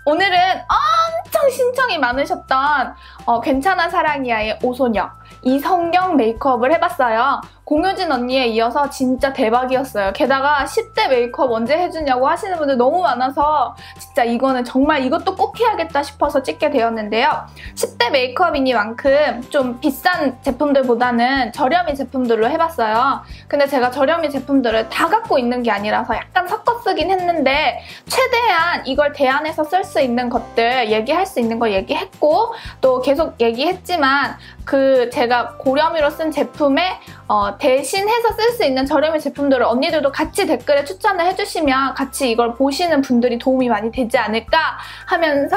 오늘은 엄청 신청이 많으셨던 괜찮아 사랑이야의 오소녀 이성경 메이크업을 해봤어요. 공효진 언니에 이어서 진짜 대박이었어요. 게다가 10대 메이크업 언제 해주냐고 하시는 분들 너무 많아서 진짜 이거는 정말 이것도 꼭 해야겠다 싶어서 찍게 되었는데요. 10대 메이크업이니만큼 좀 비싼 제품들보다는 저렴이 제품들로 해봤어요. 근데 제가 저렴이 제품들을 다 갖고 있는 게 아니라서 약간 섞어 쓰긴 했는데 최대한 이걸 대안해서 쓸 수 있는 것들 얘기할 수 있는 거 얘기했고 또 계속 얘기했지만 제가 고렴위로 쓴 제품에 대신해서 쓸 수 있는 저렴이 제품들을 언니들도 같이 댓글에 추천을 해주시면 같이 이걸 보시는 분들이 도움이 많이 되지 않을까 하면서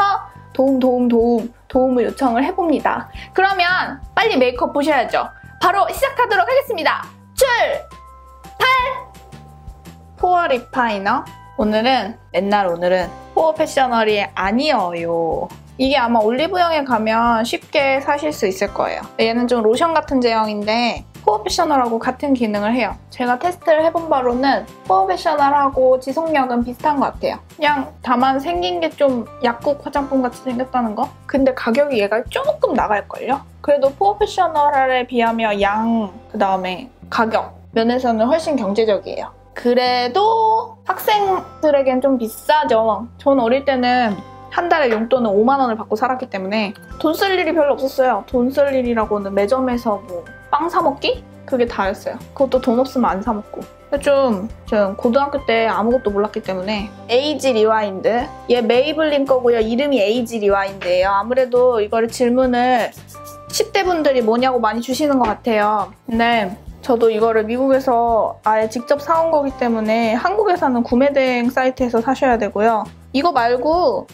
도움을 요청을 해봅니다. 그러면 빨리 메이크업 보셔야죠. 바로 시작하도록 하겠습니다. 출발! 포어 리파이너. 오늘은 포어 패셔널이 아니어요. 이게 아마 올리브영에 가면 쉽게 사실 수 있을 거예요. 얘는 좀 로션 같은 제형인데 포어 패셔널하고 같은 기능을 해요. 제가 테스트를 해본 바로는 포어 패셔널하고 지속력은 비슷한 것 같아요. 그냥 다만 생긴 게 좀 약국 화장품 같이 생겼다는 거? 근데 가격이 얘가 조금 나갈걸요? 그래도 포어 패셔널에 비하면 그다음에 가격 면에서는 훨씬 경제적이에요. 그래도 학생들에겐 좀 비싸죠. 전 어릴 때는 한 달에 용돈은 5만 원을 받고 살았기 때문에 돈 쓸 일이 별로 없었어요. 돈 쓸 일이라고는 매점에서 빵 사 먹기? 그게 다였어요. 그것도 돈 없으면 안 사 먹고. 전 고등학교 때 아무것도 몰랐기 때문에 에이지 리와인드. 얘 메이블린 거고요. 이름이 에이지 리와인드예요. 아무래도 이거를 질문을 10대 분들이 뭐냐고 많이 주시는 것 같아요. 근데 저도 이거를 미국에서 아예 직접 사온 거기 때문에 한국에서는 구매대행 사이트에서 사셔야 되고요. 이거 말고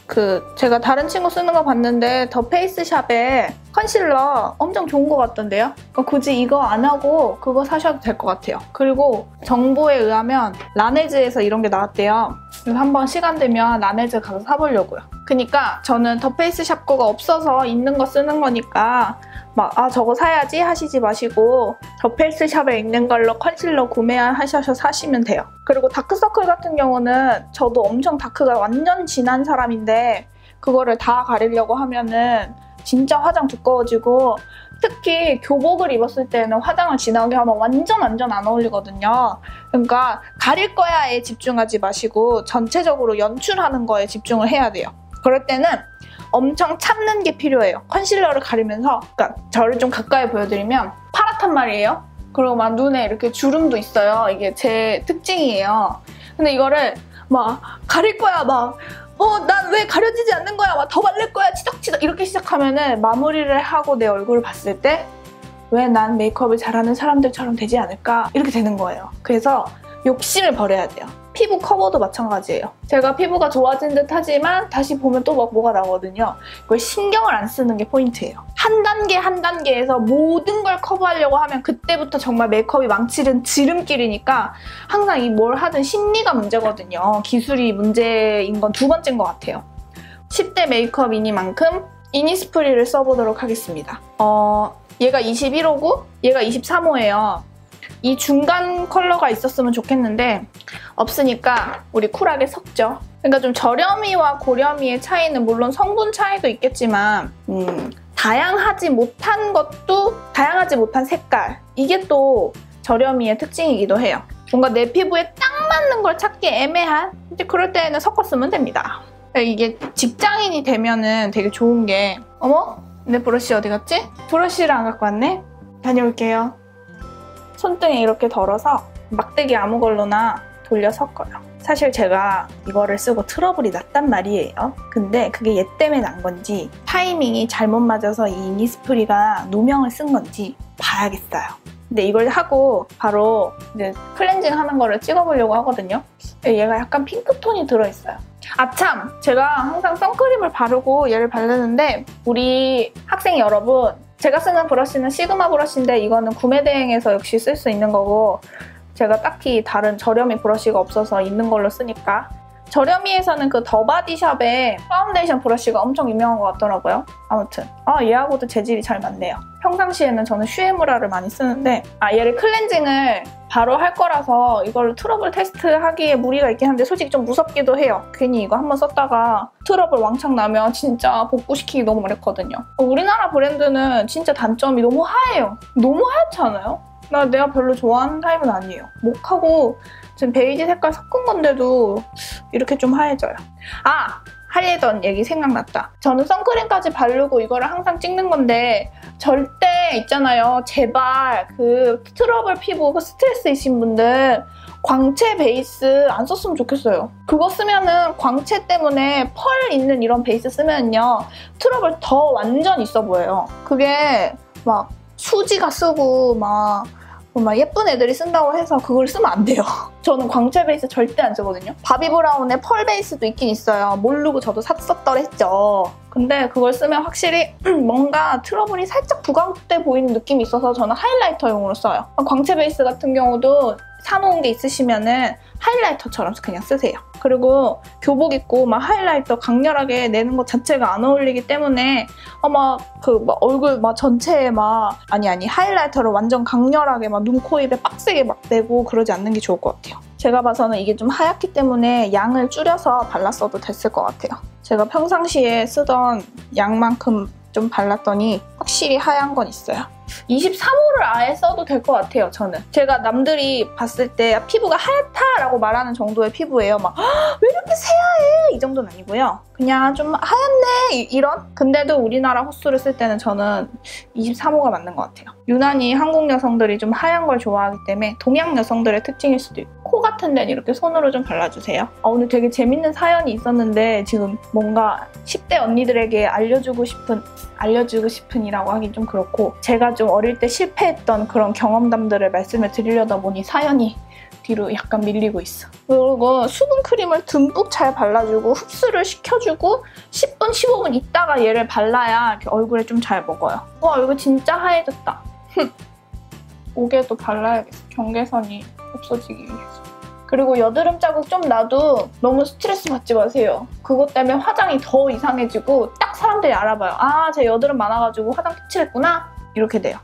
제가 다른 친구 쓰는 거 봤는데 더 페이스샵에 컨실러 엄청 좋은 거 같던데요? 굳이 이거 안 하고 그거 사셔도 될 것 같아요. 그리고 정보에 의하면 라네즈에서 이런 게 나왔대요. 그래서 한번 시간 되면 라네즈 가서 사보려고요. 그러니까 저는 더 페이스샵 거가 없어서 있는 거 쓰는 거니까 저거 사야지 하시지 마시고 더 페이스샵에 있는 걸로 컨실러 구매하셔서 사시면 돼요. 그리고 다크서클 같은 경우는 저도 엄청 다크가 완전 진한 사람인데 그거를 다 가리려고 하면은 진짜 화장 두꺼워지고 특히 교복을 입었을 때는 화장을 진하게 하면 완전 안 어울리거든요. 그러니까 가릴 거야에 집중하지 마시고 전체적으로 연출하는 거에 집중을 해야 돼요. 그럴 때는 엄청 참는 게 필요해요. 컨실러를 가리면서 그러니까 저를 좀 가까이 보여드리면 파랗단 말이에요. 그리고 막 눈에 이렇게 주름도 있어요. 이게 제 특징이에요. 근데 이거를 가릴 거야 난 왜 가려지지 않는 거야 더 바를 거야 치덕치덕 이렇게 시작하면은 마무리를 하고 내 얼굴을 봤을 때 왜 난 메이크업을 잘하는 사람들처럼 되지 않을까 이렇게 되는 거예요. 그래서 욕심을 버려야 돼요. 피부 커버도 마찬가지예요. 제가 피부가 좋아진 듯 하지만 다시 보면 또 뭐가 나거든요. 이걸 신경을 안 쓰는 게 포인트예요. 한 단계에서 모든 걸 커버하려고 하면 그때부터 정말 메이크업이 망치는 지름길이니까 항상 이 뭘 하든 심리가 문제거든요. 기술이 문제인 건 두 번째인 것 같아요. 10대 메이크업이니만큼 이니스프리를 써보도록 하겠습니다. 얘가 21호고 얘가 23호예요. 이 중간 컬러가 있었으면 좋겠는데 없으니까 우리 쿨하게 섞죠. 그러니까 좀 저렴이와 고렴이의 차이는 물론 성분 차이도 있겠지만 다양하지 못한 색깔 이게 또 저렴이의 특징이기도 해요. 뭔가 내 피부에 딱 맞는 걸 찾기 애매한 이제 그럴 때는 섞었으면 됩니다. 이게 직장인이 되면은 되게 좋은 게 어머? 내 브러쉬 어디 갔지? 브러쉬를 안 갖고 왔네? 다녀올게요. 손등에 이렇게 덜어서 막대기 아무 걸로나 돌려 섞어요. 사실 제가 이거를 쓰고 트러블이 났단 말이에요. 근데 그게 얘 때문에 난 건지 타이밍이 잘못 맞아서 이 이니스프리가 누명을 쓴 건지 봐야겠어요. 근데 이걸 하고 바로 이제 클렌징 하는 거를 찍어보려고 하거든요. 얘가 약간 핑크톤이 들어있어요. 아참! 제가 항상 선크림을 바르고 얘를 바르는데 우리 학생 여러분 제가 쓰는 브러쉬는 시그마 브러쉬인데 이거는 구매 대행에서 역시 쓸 수 있는 거고 제가 딱히 다른 저렴이 브러쉬가 없어서 있는 걸로 쓰니까 저렴이에서는 그 더바디샵의 파운데이션 브러쉬가 엄청 유명한 것 같더라고요. 아무튼 얘하고도 재질이 잘 맞네요. 평상시에는 저는 슈에무라를 많이 쓰는데 얘를 클렌징을 바로 할 거라서 이걸 트러블 테스트 하기에 무리가 있긴 한데 솔직히 좀 무섭기도 해요. 괜히 이거 한번 썼다가 트러블 왕창 나면 진짜 복구시키기 너무 어렵거든요. 우리나라 브랜드는 진짜 단점이 너무 하얘요. 너무 하얗지 않아요? 내가 별로 좋아하는 타입은 아니에요. 목하고 지금 베이지 색깔 섞은 건데도 이렇게 좀 하얘져요. 하얘던 얘기 생각났다. 저는 선크림까지 바르고 이거를 항상 찍는 건데 절대 있잖아요. 제발 그 트러블 피부 스트레스이신 분들 광채 베이스 안 썼으면 좋겠어요. 그거 쓰면은 광채 때문에 펄 있는 이런 베이스 쓰면요. 트러블 더 완전 있어 보여요. 그게 막 수지가 쓰고 막 예쁜 애들이 쓴다고 해서 그걸 쓰면 안 돼요. 저는 광채 베이스 절대 안 쓰거든요. 바비브라운의 펄 베이스도 있긴 있어요. 모르고 저도 샀었더랬죠. 근데 그걸 쓰면 확실히 뭔가 트러블이 살짝 부각돼 보이는 느낌이 있어서 저는 하이라이터용으로 써요. 광채 베이스 같은 경우도 사놓은 게 있으시면은 하이라이터처럼 그냥 쓰세요. 그리고 교복 입고 막 하이라이터 강렬하게 내는 것 자체가 안 어울리기 때문에 얼굴 전체에 하이라이터를 완전 강렬하게 눈, 코, 입에 빡세게 내고 그러지 않는 게 좋을 것 같아요. 제가 봐서는 이게 좀 하얗기 때문에 양을 줄여서 발랐어도 됐을 것 같아요. 제가 평상시에 쓰던 양만큼 좀 발랐더니 확실히 하얀 건 있어요. 23호를 아예 써도 될 것 같아요, 저는. 제가 남들이 봤을 때 피부가 하얗다라고 말하는 정도의 피부예요. 왜 이렇게 새하얘? 이 정도는 아니고요. 그냥 좀 하얗네 이런? 근데도 우리나라 호수를 쓸 때는 저는 23호가 맞는 것 같아요. 유난히 한국 여성들이 좀 하얀 걸 좋아하기 때문에 동양 여성들의 특징일 수도 있고 코 같은 데는 이렇게 손으로 좀 발라주세요. 오늘 되게 재밌는 사연이 있었는데 지금 뭔가 10대 언니들에게 알려주고 싶은이라고 하긴 좀 그렇고 제가 좀 어릴 때 실패했던 그런 경험담들을 말씀을 드리려다 보니 사연이 뒤로 약간 밀리고 있어. 그리고 수분 크림을 듬뿍 잘 발라주고 흡수를 시켜주고 10분, 15분 있다가 얘를 발라야 이렇게 얼굴에 좀 잘 먹어요. 와, 이거 진짜 하얘졌다. 목에도 발라야겠어. 경계선이 없어지기 위해서. 그리고 여드름 자국 좀 나도 너무 스트레스 받지 마세요. 그것 때문에 화장이 더 이상해지고 딱 사람들이 알아봐요. 제 여드름 많아가지고 화장 색칠했구나? 이렇게 돼요.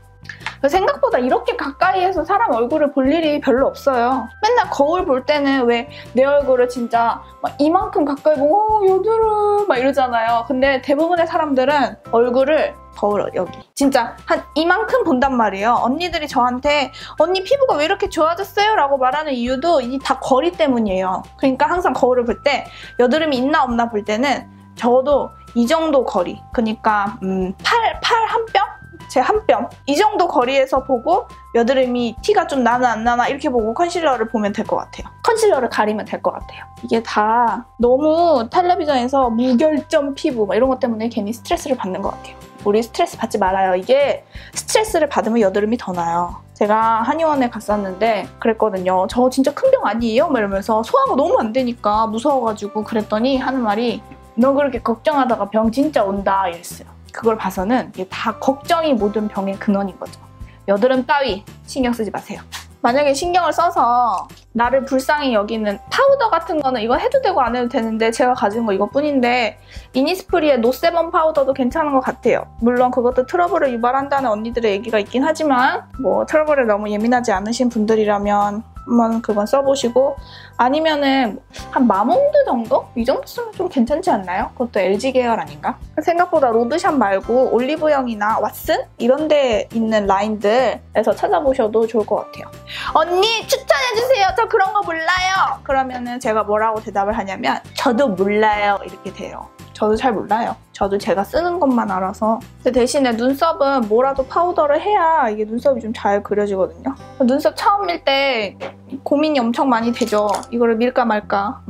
생각보다 이렇게 가까이에서 사람 얼굴을 볼 일이 별로 없어요. 맨날 거울 볼 때는 왜 내 얼굴을 진짜 이만큼 가까이 보고 여드름 이러잖아요. 근데 대부분의 사람들은 얼굴을 거울 여기 진짜 한 이만큼 본단 말이에요. 언니들이 저한테 언니 피부가 왜 이렇게 좋아졌어요? 라고 말하는 이유도 이 다 거리 때문이에요. 그러니까 항상 거울을 볼 때 여드름이 있나 없나 볼 때는 적어도 이 정도 거리, 그러니까 팔 한 뼘? 제 한 뼘 이 정도 거리에서 보고 여드름이 티가 좀 나나 안 나나 이렇게 보고 컨실러를 보면 될 것 같아요. 컨실러를 가리면 될 것 같아요. 이게 다 너무 텔레비전에서 무결점 피부 이런 것 때문에 괜히 스트레스를 받는 것 같아요. 우리 스트레스 받지 말아요. 이게 스트레스를 받으면 여드름이 더 나요. 제가 한의원에 갔었는데 그랬거든요. 저 진짜 큰 병 아니에요? 이러면서 소화가 너무 안 되니까 무서워가지고 그랬더니 하는 말이 너 그렇게 걱정하다가 병 진짜 온다 이랬어요. 그걸 봐서는 이게 다 걱정이 모든 병의 근원인 거죠. 여드름 따위 신경 쓰지 마세요. 만약에 신경을 써서 나를 불쌍히 여기는 파우더 같은 거는 이거 해도 되고 안 해도 되는데 제가 가진 거 이것뿐인데 이니스프리의 노세범 파우더도 괜찮은 것 같아요. 물론 그것도 트러블을 유발한다는 언니들의 얘기가 있긴 하지만 트러블에 너무 예민하지 않으신 분들이라면 한번 그건 써보시고 아니면은 한 마몽드 정도? 이 정도 쓰면 좀 괜찮지 않나요? 그것도 LG 계열 아닌가? 생각보다 로드샵 말고 올리브영이나 왓슨? 이런 데 있는 라인들에서 찾아보셔도 좋을 것 같아요. 언니 추천해주세요. 저 그런 거 몰라요. 그러면은 제가 뭐라고 대답을 하냐면 저도 몰라요 이렇게 돼요. 저도 잘 몰라요. 저도 제가 쓰는 것만 알아서. 근데 대신에 눈썹은 뭐라도 파우더를 해야 이게 눈썹이 좀 잘 그려지거든요. 눈썹 처음 밀 때 고민이 엄청 많이 되죠. 이거를 밀까 말까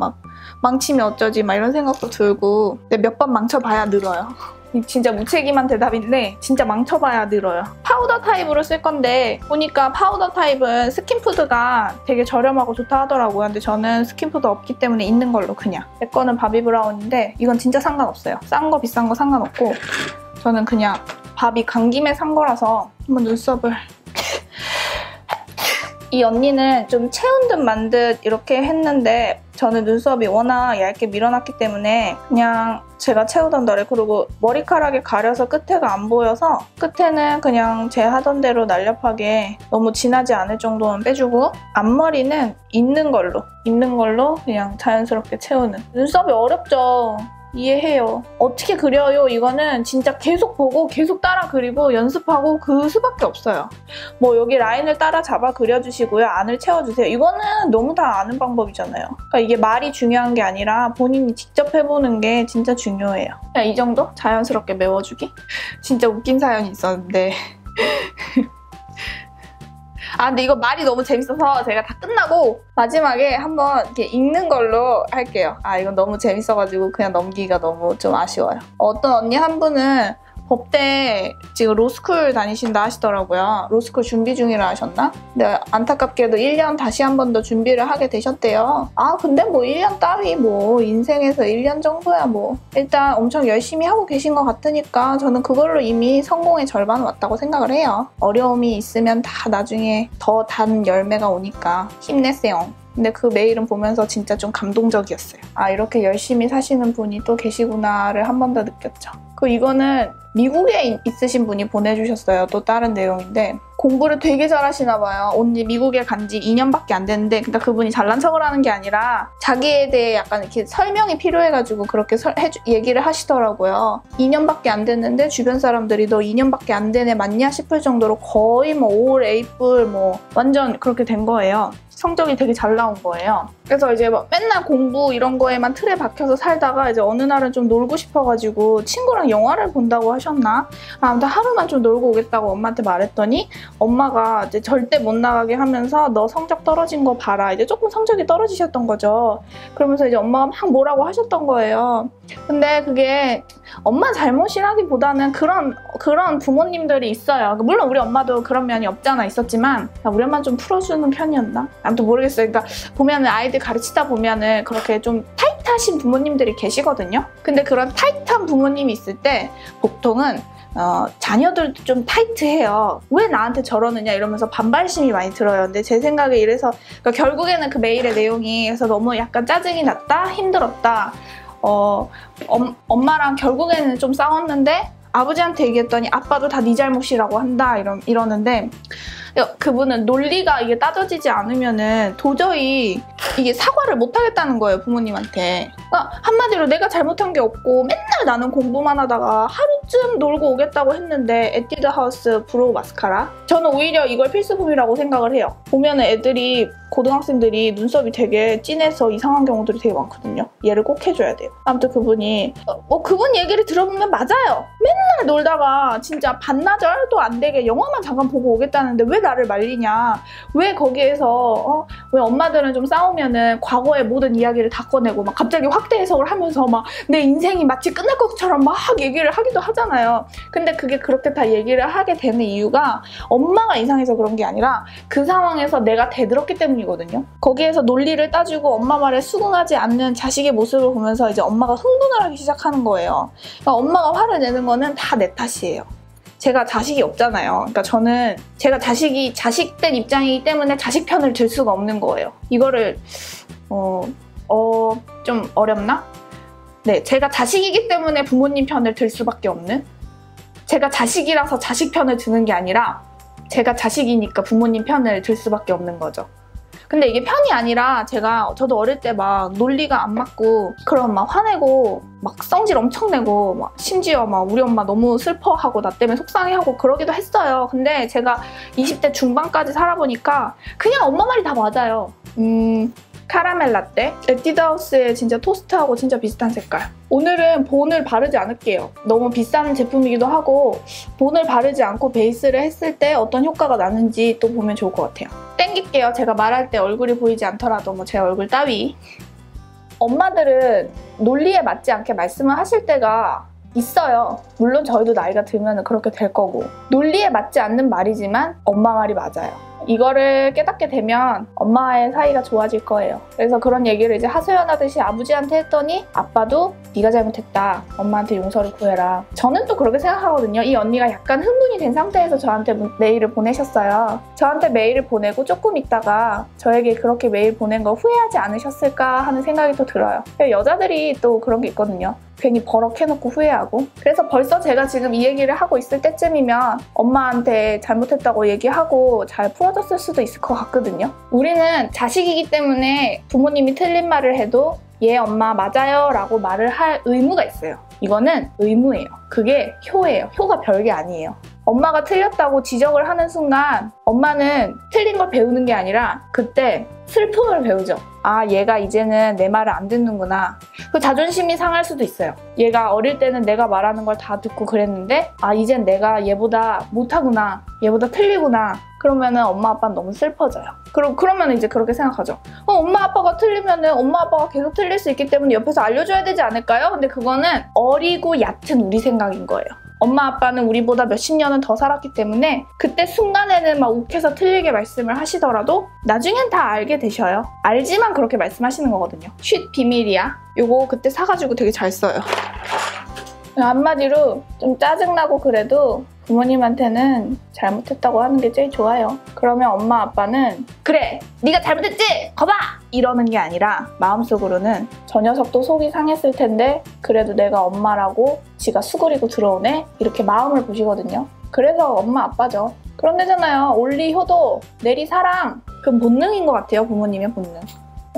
망치면 어쩌지 이런 생각도 들고 근데 몇 번 망쳐봐야 늘어요. 진짜 무책임한 대답인데 진짜 망쳐봐야 늘어요. 파우더 타입으로 쓸 건데 보니까 파우더 타입은 스킨푸드가 되게 저렴하고 좋다 하더라고요. 근데 저는 스킨푸드 없기 때문에 있는 걸로 그냥. 제 거는 바비브라운인데 이건 진짜 상관없어요. 싼 거 비싼 거 상관없고 저는 그냥 밥이 간 김에 산 거라서 한번 눈썹을 이 언니는 좀 채운 듯 만 듯 이렇게 했는데 저는 눈썹이 워낙 얇게 밀어놨기 때문에 그냥 제가 채우던 대로, 그리고 머리카락이 가려서 끝에가 안 보여서 끝에는 그냥 제 하던 대로 날렵하게 너무 진하지 않을 정도는 빼주고 앞머리는 있는 걸로 그냥 자연스럽게 채우는. 눈썹이 어렵죠? 이해해요. 어떻게 그려요? 이거는 진짜 계속 보고 계속 따라 그리고 연습하고 그 수밖에 없어요. 뭐 여기 라인을 따라 잡아 그려주시고요. 안을 채워주세요. 이거는 너무 다 아는 방법이잖아요. 그러니까 이게 말이 중요한 게 아니라 본인이 직접 해보는 게 진짜 중요해요. 그냥 이 정도? 자연스럽게 메워주기? 진짜 웃긴 사연이 있었는데 근데 이거 말이 너무 재밌어서 제가 다 끝나고 마지막에 한번 이렇게 읽는 걸로 할게요. 이건 너무 재밌어가지고 그냥 넘기기가 너무 좀 아쉬워요. 어떤 언니 한 분은 법대 지금 로스쿨 다니신다 하시더라고요. 로스쿨 준비 중이라 하셨나? 근데 안타깝게도 1년 다시 한 번 더 준비를 하게 되셨대요. 근데 뭐 1년 따위 뭐 인생에서 1년 정도야 뭐. 일단 엄청 열심히 하고 계신 것 같으니까 저는 그걸로 이미 성공의 절반은 왔다고 생각을 해요. 어려움이 있으면 다 나중에 더 단 열매가 오니까 힘내세요. 근데 그 메일은 보면서 진짜 좀 감동적이었어요. 이렇게 열심히 사시는 분이 또 계시구나를 한 번 더 느꼈죠. 이거는 미국에 있으신 분이 보내주셨어요. 또 다른 내용인데 공부를 되게 잘하시나 봐요. 언니 미국에 간 지 2년밖에 안 됐는데, 그러니까 그분이 잘난 척을 하는 게 아니라 자기에 대해 약간 이렇게 설명이 필요해가지고 그렇게 얘기를 하시더라고요. 2년밖에 안 됐는데 주변 사람들이 너 2년밖에 안 되네 맞냐 싶을 정도로 거의 뭐 올, 에이플 뭐 완전 그렇게 된 거예요. 성적이 되게 잘 나온 거예요. 그래서 이제 막 맨날 공부 이런 거에만 틀에 박혀서 살다가 이제 어느 날은 좀 놀고 싶어가지고 친구랑 영화를 본다고 하셨나? 아무튼 하루만 좀 놀고 오겠다고 엄마한테 말했더니 엄마가 이제 절대 못 나가게 하면서 너 성적 떨어진 거 봐라. 이제 조금 성적이 떨어지셨던 거죠. 그러면서 이제 엄마가 막 뭐라고 하셨던 거예요. 근데 그게 엄마 잘못이라기보다는 그런 부모님들이 있어요. 물론 우리 엄마도 그런 면이 없잖아 있었지만 우리 엄마는 좀 풀어주는 편이었나? 아무튼 모르겠어요. 그러니까 보면은 아이들 가르치다 보면은 그렇게 좀 타이트하신 부모님들이 계시거든요. 근데 그런 타이트한 부모님이 있을 때 보통은 자녀들도 좀 타이트해요. 왜 나한테 저러느냐 이러면서 반발심이 많이 들어요. 근데 제 생각에 이래서 그러니까 결국에는 그 메일의 내용이 그래서 너무 약간 짜증이 났다, 힘들었다. 엄마랑 결국에는 좀 싸웠는데 아버지한테 얘기했더니 아빠도 다 네 잘못이라고 한다 이러는데 그분은 논리가 이게 따져지지 않으면은 도저히 이게 사과를 못 하겠다는 거예요, 부모님한테. 그러니까 한마디로 내가 잘못한 게 없고 맨날 나는 공부만 하다가 하루쯤 놀고 오겠다고 했는데 에뛰드 하우스 브로우 마스카라? 저는 오히려 이걸 필수품이라고 생각을 해요. 보면은 애들이 고등학생들이 눈썹이 되게 진해서 이상한 경우들이 되게 많거든요. 얘를 꼭 해줘야 돼요. 아무튼 그분이 그분 얘기를 들어보면 맞아요. 맨날 놀다가 진짜 반나절도 안 되게 영화만 잠깐 보고 오겠다는데 왜 나를 말리냐. 왜 거기에서 왜 엄마들은 좀 싸우면은 과거의 모든 이야기를 다 꺼내고 막 갑자기 확대 해석을 하면서 막 내 인생이 마치 끝날 것처럼 막 얘기를 하기도 하잖아요. 근데 그게 그렇게 다 얘기를 하게 되는 이유가 엄마가 이상해서 그런 게 아니라 그 상황에서 내가 대들었기 때문이거든요. 거기에서 논리를 따지고 엄마 말에 수긍하지 않는 자식의 모습을 보면서 이제 엄마가 흥분을 하기 시작하는 거예요. 그러니까 엄마가 화를 내는 거는 다 내 탓이에요. 제가 자식이 없잖아요. 그러니까 저는 제가 자식된 입장이기 때문에 자식 편을 들 수가 없는 거예요. 이거를 좀 어렵나? 네, 제가 자식이기 때문에 부모님 편을 들 수밖에 없는? 제가 자식이라서 자식 편을 드는 게 아니라 제가 자식이니까 부모님 편을 들 수밖에 없는 거죠. 근데 이게 편이 아니라 저도 어릴 때 막 논리가 안 맞고 그럼 막 화내고 막 성질 엄청 내고 막 심지어 막 우리 엄마 너무 슬퍼하고 나 때문에 속상해하고 그러기도 했어요. 근데 제가 20대 중반까지 살아보니까 그냥 엄마 말이 다 맞아요. 카라멜 라떼? 에뛰드 하우스의 진짜 토스트하고 진짜 비슷한 색깔. 오늘은 본을 바르지 않을게요. 너무 비싼 제품이기도 하고 본을 바르지 않고 베이스를 했을 때 어떤 효과가 나는지 또 보면 좋을 것 같아요. 땡길게요. 제가 말할 때 얼굴이 보이지 않더라도 뭐 제 얼굴 따위. 엄마들은 논리에 맞지 않게 말씀을 하실 때가 있어요. 물론 저희도 나이가 들면 그렇게 될 거고 논리에 맞지 않는 말이지만 엄마 말이 맞아요. 이거를 깨닫게 되면 엄마와의 사이가 좋아질 거예요. 그래서 그런 얘기를 이제 하소연하듯이 아버지한테 했더니 아빠도 네가 잘못했다. 엄마한테 용서를 구해라. 저는 또 그렇게 생각하거든요. 이 언니가 약간 흥분이 된 상태에서 저한테 메일을 보내셨어요. 저한테 메일을 보내고 조금 있다가 저에게 그렇게 메일 보낸 거 후회하지 않으셨을까 하는 생각이 또 들어요. 여자들이 또 그런 게 있거든요. 괜히 버럭해놓고 후회하고. 그래서 벌써 제가 지금 이 얘기를 하고 있을 때쯤이면 엄마한테 잘못했다고 얘기하고 잘 풀어졌을 수도 있을 것 같거든요. 우리는 자식이기 때문에 부모님이 틀린 말을 해도 예 엄마 맞아요 라고 말을 할 의무가 있어요. 이거는 의무예요. 그게 효예요. 효가 별게 아니에요. 엄마가 틀렸다고 지적을 하는 순간 엄마는 틀린 걸 배우는 게 아니라 그때 슬픔을 배우죠. 아 얘가 이제는 내 말을 안 듣는구나. 그 자존심이 상할 수도 있어요. 얘가 어릴 때는 내가 말하는 걸 다 듣고 그랬는데 아 이젠 내가 얘보다 못하구나. 얘보다 틀리구나. 그러면은 엄마 아빠는 너무 슬퍼져요. 그러면 이제 그렇게 생각하죠. 엄마 아빠가 틀리면은 엄마 아빠가 계속 틀릴 수 있기 때문에 옆에서 알려줘야 되지 않을까요? 근데 그거는 어리고 얕은 우리 생각인 거예요. 엄마 아빠는 우리보다 몇십 년은 더 살았기 때문에 그때 순간에는 막 욱해서 틀리게 말씀을 하시더라도 나중엔 다 알게 되셔요. 알지만 그렇게 말씀하시는 거거든요. 쉿 비밀이야. 요거 그때 사가지고 되게 잘 써요. 한마디로 좀 짜증나고 그래도 부모님한테는 잘못했다고 하는 게 제일 좋아요. 그러면 엄마 아빠는 그래 네가 잘못했지? 거봐! 이러는 게 아니라 마음속으로는 저 녀석도 속이 상했을 텐데 그래도 내가 엄마라고 지가 수그리고 들어오네? 이렇게 마음을 보시거든요. 그래서 엄마 아빠죠. 그런 데잖아요. 올리 효도, 내리 사랑. 그건 본능인 것 같아요. 부모님의 본능.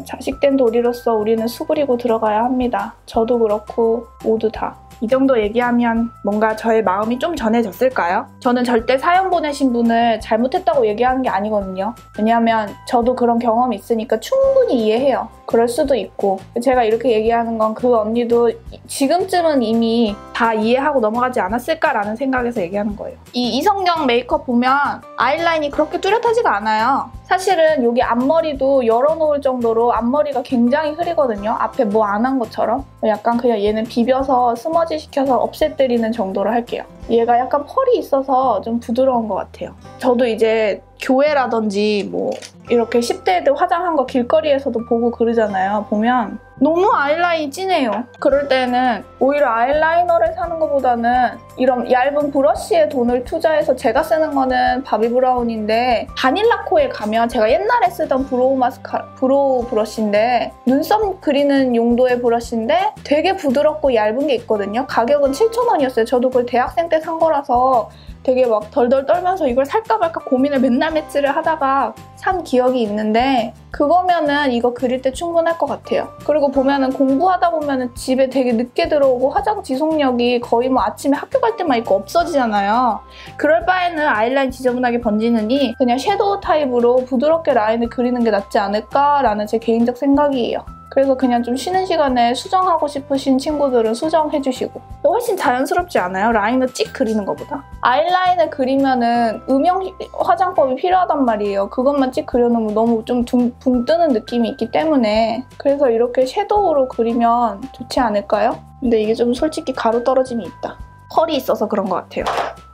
자식된 도리로서 우리는 수그리고 들어가야 합니다. 저도 그렇고 모두 다. 이 정도 얘기하면 뭔가 저의 마음이 좀 전해졌을까요? 저는 절대 사연 보내신 분을 잘못했다고 얘기하는 게 아니거든요. 왜냐하면 저도 그런 경험이 있으니까 충분히 이해해요. 그럴 수도 있고 제가 이렇게 얘기하는 건 그 언니도 지금쯤은 이미 다 이해하고 넘어가지 않았을까라는 생각에서 얘기하는 거예요. 이 이성경 메이크업 보면 아이라인이 그렇게 뚜렷하지가 않아요. 사실은 여기 앞머리도 열어놓을 정도로 앞머리가 굉장히 흐리거든요. 앞에 뭐 안 한 것처럼. 약간 그냥 얘는 비벼서 스머지 시켜서 없애뜨리는 정도로 할게요. 얘가 약간 펄이 있어서 좀 부드러운 것 같아요. 저도 이제 교회라든지 뭐 이렇게 10대들 화장한 거 길거리에서도 보고 그러잖아요. 보면 너무 아이라인이 진해요. 그럴 때는 오히려 아이라이너를 사는 것보다는 이런 얇은 브러쉬에 돈을 투자해서 제가 쓰는 거는 바비브라운인데 바닐라코에 가면 제가 옛날에 쓰던 브로우 브러쉬인데 눈썹 그리는 용도의 브러쉬인데 되게 부드럽고 얇은 게 있거든요. 가격은 7,000원이었어요. 저도 그걸 대학생 때 산 거라서 되게 막 덜덜 떨면서 이걸 살까 말까 고민을 맨날 매치를 하다가 산 기억이 있는데 그거면은 이거 그릴 때 충분할 것 같아요. 그리고 보면은 공부하다 보면은 집에 되게 늦게 들어오고 화장 지속력이 거의 뭐 아침에 학교 갈 때만 있고 없어지잖아요. 그럴 바에는 아이라인 지저분하게 번지느니 그냥 섀도우 타입으로 부드럽게 라인을 그리는 게 낫지 않을까라는 제 개인적 생각이에요. 그래서 그냥 좀 쉬는 시간에 수정하고 싶으신 친구들은 수정해주시고 훨씬 자연스럽지 않아요? 라이너 찍 그리는 것보다. 아이라인을 그리면은 음영 화장법이 필요하단 말이에요. 그것만 찍 그려놓으면 너무 좀 붕 뜨는 느낌이 있기 때문에 그래서 이렇게 섀도우로 그리면 좋지 않을까요? 근데 이게 좀 솔직히 가루 떨어짐이 있다. 펄이 있어서 그런 것 같아요.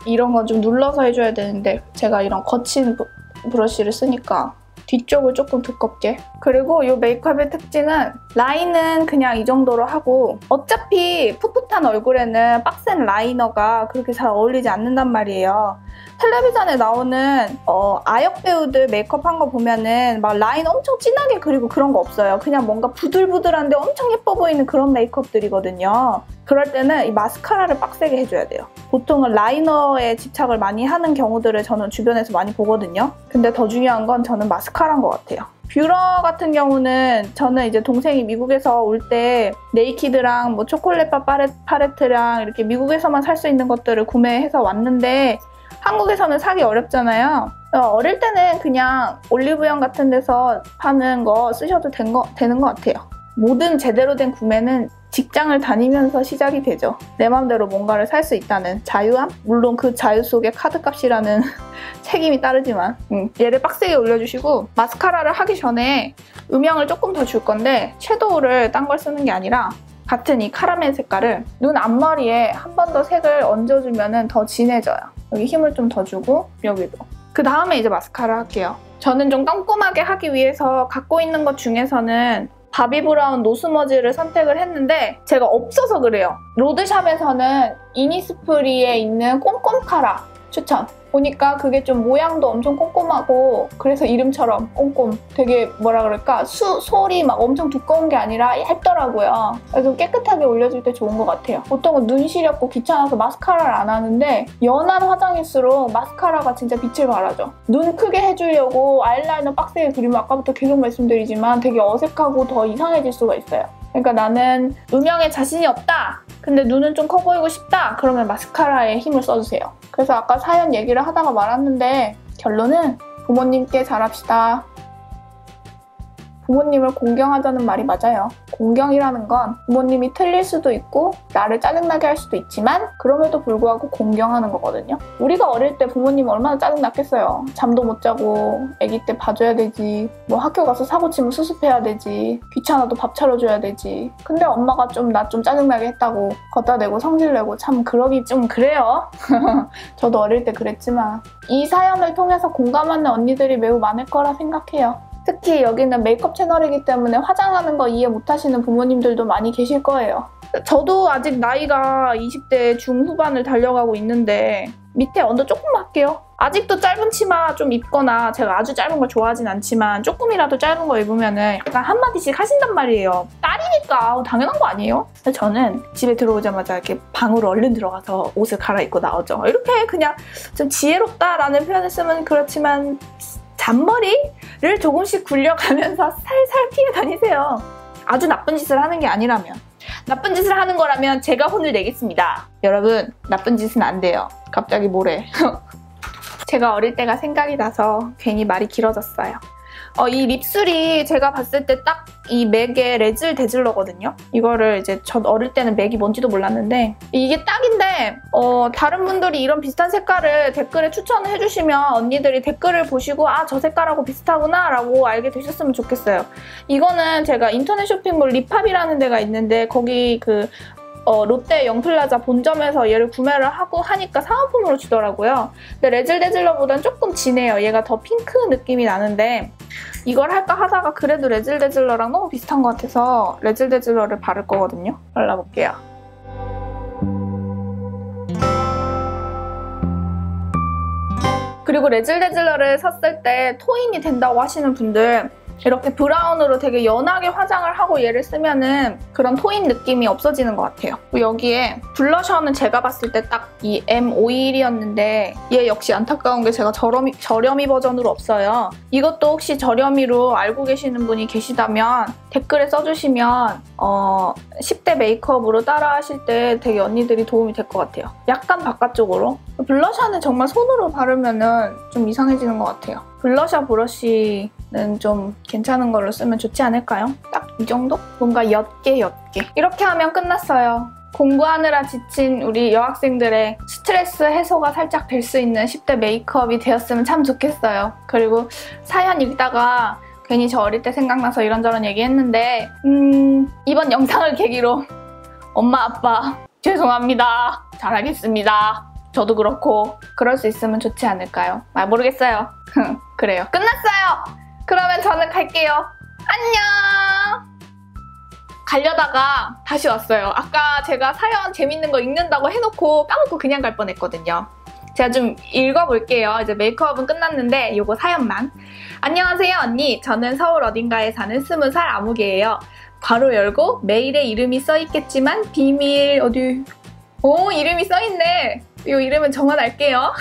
이런 건 좀 눌러서 해줘야 되는데 제가 이런 거친 브러쉬를 쓰니까 뒤쪽을 조금 두껍게. 그리고 이 메이크업의 특징은 라인은 그냥 이 정도로 하고 어차피 풋풋한 얼굴에는 빡센 라이너가 그렇게 잘 어울리지 않는단 말이에요. 텔레비전에 나오는 아역 배우들 메이크업 한 거 보면은 막 라인 엄청 진하게 그리고 그런 거 없어요. 그냥 뭔가 부들부들한데 엄청 예뻐 보이는 그런 메이크업들이거든요. 그럴 때는 이 마스카라를 빡세게 해줘야 돼요. 보통은 라이너에 집착을 많이 하는 경우들을 저는 주변에서 많이 보거든요. 근데 더 중요한 건 저는 마스카라인 것 같아요. 뷰러 같은 경우는 저는 이제 동생이 미국에서 올 때 네이키드랑 뭐 초콜릿바 팔레트랑 이렇게 미국에서만 살 수 있는 것들을 구매해서 왔는데 한국에서는 사기 어렵잖아요. 어릴 때는 그냥 올리브영 같은 데서 파는 거 쓰셔도 되는 것 같아요. 모든 제대로 된 구매는 직장을 다니면서 시작이 되죠. 내 맘대로 뭔가를 살 수 있다는 자유함? 물론 그 자유 속에 카드값이라는 책임이 따르지만 얘를 빡세게 올려주시고 마스카라를 하기 전에 음영을 조금 더 줄 건데 섀도우를 딴 걸 쓰는 게 아니라 같은 이 카라멜 색깔을 눈 앞머리에 한 번 더 색을 얹어주면 더 진해져요. 여기 힘을 좀 더 주고 여기도. 그 다음에 이제 마스카라 할게요. 저는 좀 꼼꼼하게 하기 위해서 갖고 있는 것 중에서는 바비 브라운 노스머지를 선택을 했는데 제가 없어서 그래요. 로드샵에서는 이니스프리에 있는 꼼꼼 카라 추천. 보니까 그게 좀 모양도 엄청 꼼꼼하고 그래서 이름처럼 꼼꼼. 되게 뭐라 그럴까 솔이 막 엄청 두꺼운 게 아니라 얇더라고요. 그래서 깨끗하게 올려줄 때 좋은 것 같아요. 보통은 눈 시렵고 귀찮아서 마스카라를 안 하는데 연한 화장일수록 마스카라가 진짜 빛을 발하죠. 눈 크게 해주려고 아이라이너 빡세게 그리면 아까부터 계속 말씀드리지만 되게 어색하고 더 이상해질 수가 있어요. 그러니까 나는 음영에 자신이 없다. 근데 눈은 좀 커 보이고 싶다. 그러면 마스카라에 힘을 써주세요. 그래서 아까 사연 얘기를 하다가 말았는데 결론은 부모님께 잘합시다. 부모님을 공경하자는 말이 맞아요. 공경이라는 건 부모님이 틀릴 수도 있고 나를 짜증나게 할 수도 있지만 그럼에도 불구하고 공경하는 거거든요. 우리가 어릴 때 부모님 얼마나 짜증났겠어요. 잠도 못 자고 아기 때 봐줘야 되지. 뭐 학교 가서 사고 치면 수습해야 되지. 귀찮아도 밥 차려줘야 되지. 근데 엄마가 좀 나 좀 짜증나게 했다고 걷다 대고 성질내고 참 그러기 좀 그래요. 저도 어릴 때 그랬지만 이 사연을 통해서 공감하는 언니들이 매우 많을 거라 생각해요. 특히 여기는 메이크업 채널이기 때문에 화장하는 거 이해 못하시는 부모님들도 많이 계실 거예요. 저도 아직 나이가 20대 중후반을 달려가고 있는데 밑에 언더 조금만 할게요. 아직도 짧은 치마 좀 입거나 제가 아주 짧은 걸 좋아하진 않지만 조금이라도 짧은 거 입으면은 약간 한마디씩 하신단 말이에요. 딸이니까 당연한 거 아니에요? 근데 저는 집에 들어오자마자 이렇게 방으로 얼른 들어가서 옷을 갈아입고 나오죠. 이렇게 그냥 좀 지혜롭다라는 표현을 쓰면 그렇지만 잔머리를 조금씩 굴려가면서 살살 피해 다니세요. 아주 나쁜 짓을 하는 게 아니라면. 나쁜 짓을 하는 거라면 제가 혼을 내겠습니다. 여러분, 나쁜 짓은 안 돼요. 갑자기 뭐래. 제가 어릴 때가 생각이 나서 괜히 말이 길어졌어요. 이 립술이 제가 봤을 때 딱 이 맥의 레즐 데즐러거든요. 이거를 이제 전 어릴 때는 맥이 뭔지도 몰랐는데 이게 딱인데 다른 분들이 이런 비슷한 색깔을 댓글에 추천을 해주시면 언니들이 댓글을 보시고 아, 저 색깔하고 비슷하구나 라고 알게 되셨으면 좋겠어요. 이거는 제가 인터넷 쇼핑몰 립합이라는 데가 있는데 거기 롯데 영플라자 본점에서 얘를 구매를 하고 하니까 사은품으로 주더라고요. 근데 레즐 데즐러보다는 조금 진해요. 얘가 더 핑크 느낌이 나는데 이걸 할까 하다가 그래도 레즐 데즐러랑 너무 비슷한 것 같아서 레즐 데즐러를 바를 거거든요. 발라볼게요. 그리고 레즐 데즐러를 샀을 때 토인이 된다고 하시는 분들 이렇게 브라운으로 되게 연하게 화장을 하고 얘를 쓰면은 그런 토인 느낌이 없어지는 것 같아요. 여기에 블러셔는 제가 봤을 때 딱 이 M51이었는데 얘 역시 안타까운 게 제가 저렴이 버전으로 없어요. 이것도 혹시 저렴이로 알고 계시는 분이 계시다면 댓글에 써주시면 10대 메이크업으로 따라 하실 때 되게 언니들이 도움이 될 것 같아요. 약간 바깥쪽으로. 블러셔는 정말 손으로 바르면은 좀 이상해지는 것 같아요. 블러셔 브러쉬는 좀 괜찮은 걸로 쓰면 좋지 않을까요? 딱 이 정도? 뭔가 옅게. 이렇게 하면 끝났어요. 공부하느라 지친 우리 여학생들의 스트레스 해소가 살짝 될 수 있는 10대 메이크업이 되었으면 참 좋겠어요. 그리고 사연 읽다가 괜히 저 어릴 때 생각나서 이런저런 얘기했는데 이번 영상을 계기로 엄마 아빠 죄송합니다. 잘하겠습니다. 저도 그렇고 그럴 수 있으면 좋지 않을까요? 모르겠어요. 그래요. 끝났어요. 그러면 저는 갈게요. 안녕. 가려다가 다시 왔어요. 아까 제가 사연 재밌는 거 읽는다고 해놓고 까먹고 그냥 갈 뻔했거든요. 제가 좀 읽어볼게요. 이제 메이크업은 끝났는데 요거 사연만. 안녕하세요 언니. 저는 서울 어딘가에 사는 20살 아무개예요. 괄호 열고 메일에 이름이 써있겠지만 비밀 어디... 오, 이름이 써있네. 이 이름은 저만 알게요.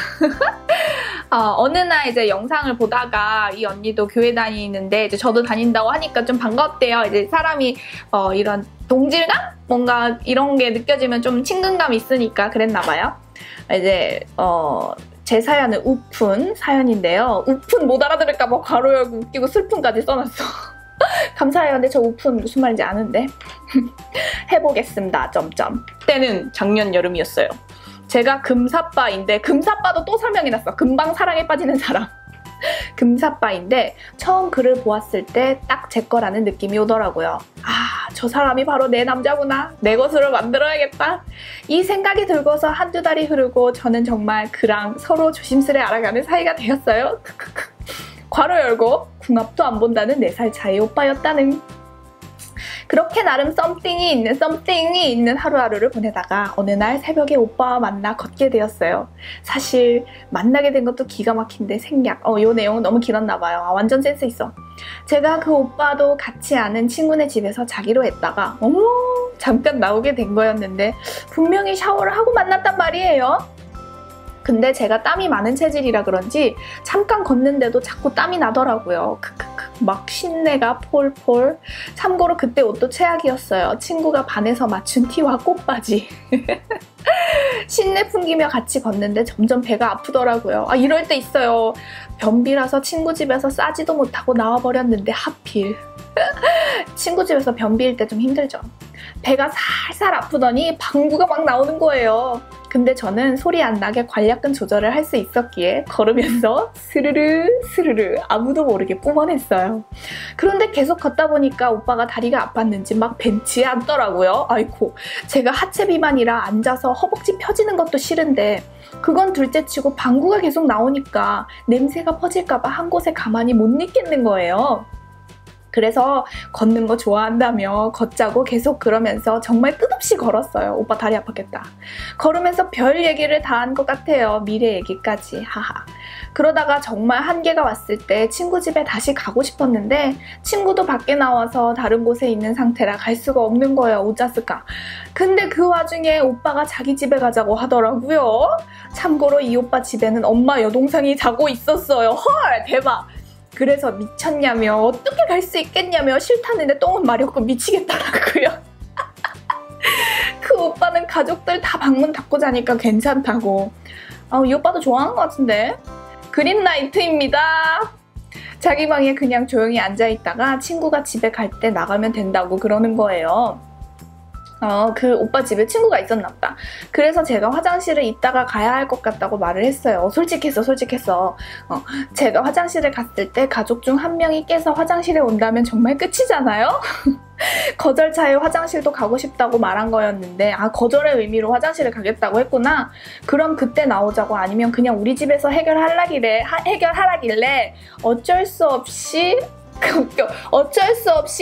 어느 날 이제 영상을 보다가 이 언니도 교회 다니는데 이제 저도 다닌다고 하니까 좀 반갑대요. 이제 사람이 이런 동질감? 뭔가 이런 게 느껴지면 좀 친근감이 있으니까 그랬나 봐요. 이제 제 사연은 우픈 사연인데요. 우픈 못 알아들을까 봐 괄호 열고 웃기고 슬픈까지 써놨어. 감사해요. 근데 저 우픈 무슨 말인지 아는데. 해보겠습니다. 점점. 때는 작년 여름이었어요. 제가 금사빠인데 금사빠도 또 설명해놨어. 금방 사랑에 빠지는 사람. 금사빠인데 처음 글을 보았을 때 딱 제 거라는 느낌이 오더라고요. 아, 저 사람이 바로 내 남자구나. 내 것으로 만들어야겠다. 이 생각이 들고서 한두 달이 흐르고 저는 정말 그랑 서로 조심스레 알아가는 사이가 되었어요. 괄호 열고 궁합도 안 본다는 4살 차이 오빠였다는. 그렇게 나름 썸띵이 있는 하루하루를 보내다가 어느 날 새벽에 오빠와 만나 걷게 되었어요. 사실 만나게 된 것도 기가 막힌데 생략. 요 내용은 너무 길었나 봐요. 완전 센스 있어. 제가 그 오빠도 같이 아는 친구네 집에서 자기로 했다가 잠깐 나오게 된 거였는데 분명히 샤워를 하고 만났단 말이에요. 근데 제가 땀이 많은 체질이라 그런지 잠깐 걷는데도 자꾸 땀이 나더라고요. 막 신내가 폴폴. 참고로 그때 옷도 최악이었어요. 친구가 반에서 맞춘 티와 꽃바지. 신내 풍기며 같이 걷는데 점점 배가 아프더라고요. 이럴 때 있어요. 변비라서 친구 집에서 싸지도 못하고 나와버렸는데 하필. 친구 집에서 변비일 때 좀 힘들죠. 배가 살살 아프더니 방구가 막 나오는 거예요. 근데 저는 소리 안 나게 관략근 조절을 할 수 있었기에 걸으면서 스르르 스르르 아무도 모르게 뿜어냈어요. 그런데 계속 걷다 보니까 오빠가 다리가 아팠는지 막 벤치에 앉더라고요. 아이고, 제가 하체 비만이라 앉아서 허벅지 펴지는 것도 싫은데 그건 둘째치고 방구가 계속 나오니까 냄새가 퍼질까봐 한 곳에 가만히 못 있겠는 거예요. 그래서 걷는 거 좋아한다며 걷자고 계속 그러면서 정말 끝없이 걸었어요. 오빠 다리 아팠겠다. 걸으면서 별 얘기를 다 한 것 같아요. 미래 얘기까지. 하하. 그러다가 정말 한계가 왔을 때 친구 집에 다시 가고 싶었는데 친구도 밖에 나와서 다른 곳에 있는 상태라 갈 수가 없는 거예요. 오짜스까. 근데 그 와중에 오빠가 자기 집에 가자고 하더라고요. 참고로 이 오빠 집에는 엄마 여동생이 자고 있었어요. 헐, 대박. 그래서 미쳤냐며 어떻게 갈 수 있겠냐며 싫다는데 똥은 마렵고 미치겠다라고요. 그 오빠는 가족들 다 방문 닫고 자니까 괜찮다고. 이 오빠도 좋아하는 것 같은데. 그린라이트입니다. 자기 방에 그냥 조용히 앉아있다가 친구가 집에 갈 때 나가면 된다고 그러는 거예요. 그 오빠 집에 친구가 있었나 보다. 그래서 제가 화장실에 있다가 가야 할 것 같다고 말을 했어요. 솔직했어. 제가 화장실에 갔을 때 가족 중 한 명이 깨서 화장실에 온다면 정말 끝이잖아요? 거절차에 화장실도 가고 싶다고 말한 거였는데 거절의 의미로 화장실에 가겠다고 했구나. 그럼 그때 나오자고 아니면 그냥 우리 집에서 해결하라길래 어쩔 수 없이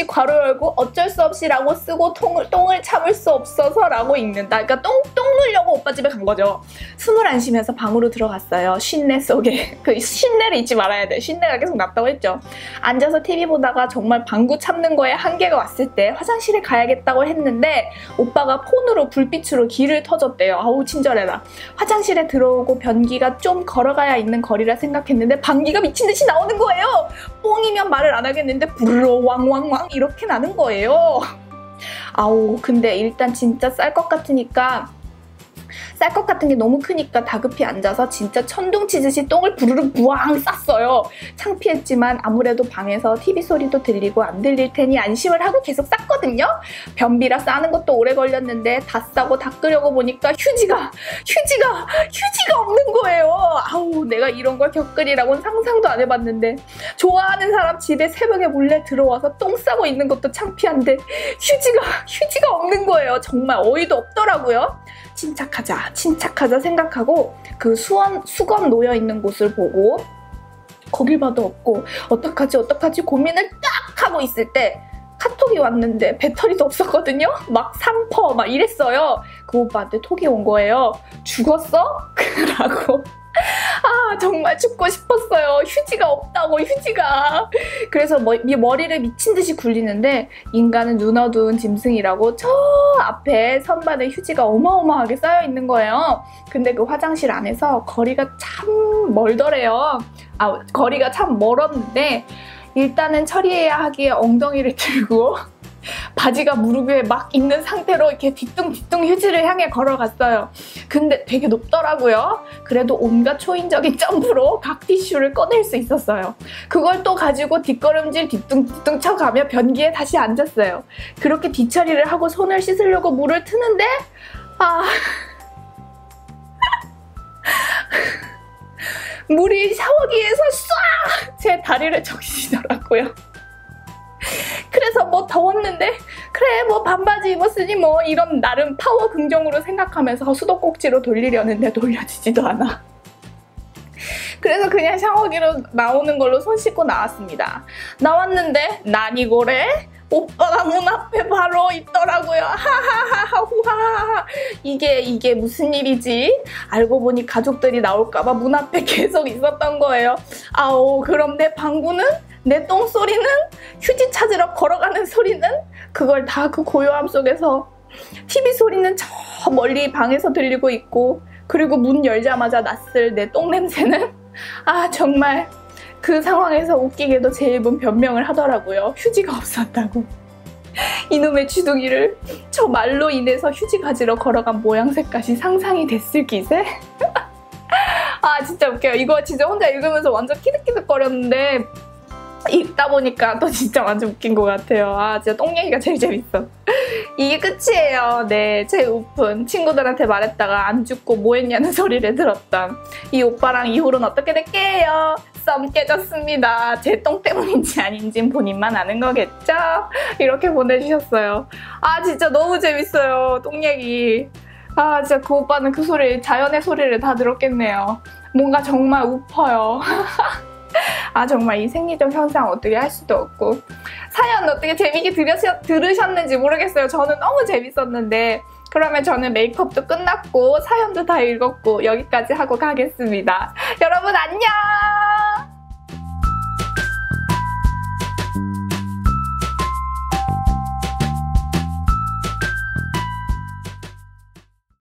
괄호 열고 어쩔 수 없이라고 쓰고 똥을 참을 수 없어서 라고 읽는다. 그러니까 똥 누려고 오빠 집에 간 거죠. 숨을 안 쉬면서 방으로 들어갔어요. 쉰내 속에. 그 쉰내를 잊지 말아야 돼. 쉰내가 계속 났다고 했죠. 앉아서 TV 보다가 정말 방구 참는 거에 한계가 왔을 때 화장실에 가야겠다고 했는데 오빠가 폰으로 불빛으로 길을 터줬대요. 아우 친절해라. 화장실에 들어오고 변기가 좀 걸어가야 있는 거리라 생각했는데 방귀가 미친 듯이 나오는 거예요. 뽕이면 말을 안 하겠는데 부르르 왕왕왕 이렇게 나는 거예요. 근데 일단 진짜 쌀 것 같은 게 너무 크니까 다급히 앉아서 진짜 천둥 치듯이 똥을 부르르 부왕 쌌어요. 창피했지만 아무래도 방에서 TV 소리도 들리고 안 들릴 테니 안심을 하고 계속 쌌거든요. 변비라 싸는 것도 오래 걸렸는데 다 싸고 닦으려고 보니까 휴지가 없는 거예요. 내가 이런 걸 겪으리라고는 상상도 안 해봤는데 좋아하는 사람 집에 새벽에 몰래 들어와서 똥 싸고 있는 것도 창피한데 휴지가 없는 거예요. 정말 어이도 없더라고요. 침착하자 생각하고 그 수건 놓여있는 곳을 보고 거길 봐도 없고 어떡하지 고민을 딱 하고 있을 때 카톡이 왔는데 배터리도 없었거든요. 막 3% 막 이랬어요. 그 오빠한테 톡이 온 거예요. 죽었어? 라고. 정말 죽고 싶었어요. 휴지가 없다고. 그래서 머리를 미친 듯이 굴리는데 인간은 눈 어두운 짐승이라고 저 앞에 선반에 휴지가 어마어마하게 쌓여 있는 거예요. 근데 그 화장실 안에서 거리가 참 멀더래요. 거리가 참 멀었는데 일단은 처리해야 하기에 엉덩이를 들고 바지가 무릎 위에 막 있는 상태로 이렇게 뒤뚱뒤뚱 휴지를 향해 걸어갔어요. 근데 되게 높더라고요. 그래도 온갖 초인적인 점프로 각 티슈를 꺼낼 수 있었어요. 그걸 또 가지고 뒷걸음질 뒤뚱뒤뚱 쳐가며 변기에 다시 앉았어요. 그렇게 뒤처리를 하고 손을 씻으려고 물을 트는데 물이 샤워기에서 쏴! 제 다리를 적시더라고요. 그래서 더웠는데 그래 뭐 반바지 입었으니 뭐 이런 나름 파워 긍정으로 생각하면서 수도꼭지로 돌리려는데 돌려지지도 않아. 그래서 그냥 샤워기로 나오는 걸로 손 씻고 나왔습니다. 나왔는데 난 이거래? 오빠가 문 앞에 바로 있더라고요. 하하하하 후하하. 이게 무슨 일이지? 알고 보니 가족들이 나올까봐 문 앞에 계속 있었던 거예요. 아오, 그럼 내 방구는? 내 똥소리는? 휴지 찾으러 걸어가는 소리는? 그걸 다 그 고요함 속에서 TV 소리는 저 멀리 방에서 들리고 있고, 그리고 문 열자마자 났을 내 똥냄새는? 아, 정말 그 상황에서 웃기게도 제 입은 변명을 하더라고요. 휴지가 없었다고. 이놈의 주둥이를 저 말로 인해서 휴지 가지러 걸어간 모양새까지 상상이 됐을 기세? 아, 진짜 웃겨요. 이거 진짜 혼자 읽으면서 완전 키득키득거렸는데 읽다 보니까 또 진짜 완전 웃긴 것 같아요. 아, 진짜 똥 얘기가 제일 재밌어. 이게 끝이에요. 네, 제 우픈. 친구들한테 말했다가 안 죽고 뭐 했냐는 소리를 들었던 이 오빠랑 이후로는 어떻게 될게요? 썸 깨졌습니다. 제 똥 때문인지 아닌진 본인만 아는 거겠죠? 이렇게 보내주셨어요. 아, 진짜 너무 재밌어요. 똥 얘기. 아, 진짜 그 오빠는 그 소리, 자연의 소리를 다 들었겠네요. 뭔가 정말 우퍼요. 아, 정말 이 생리적 현상 어떻게 할 수도 없고. 사연 어떻게 재밌게 들으셨는지 모르겠어요. 저는 너무 재밌었는데. 그러면 저는 메이크업도 끝났고 사연도 다 읽었고 여기까지 하고 가겠습니다. 여러분 안녕!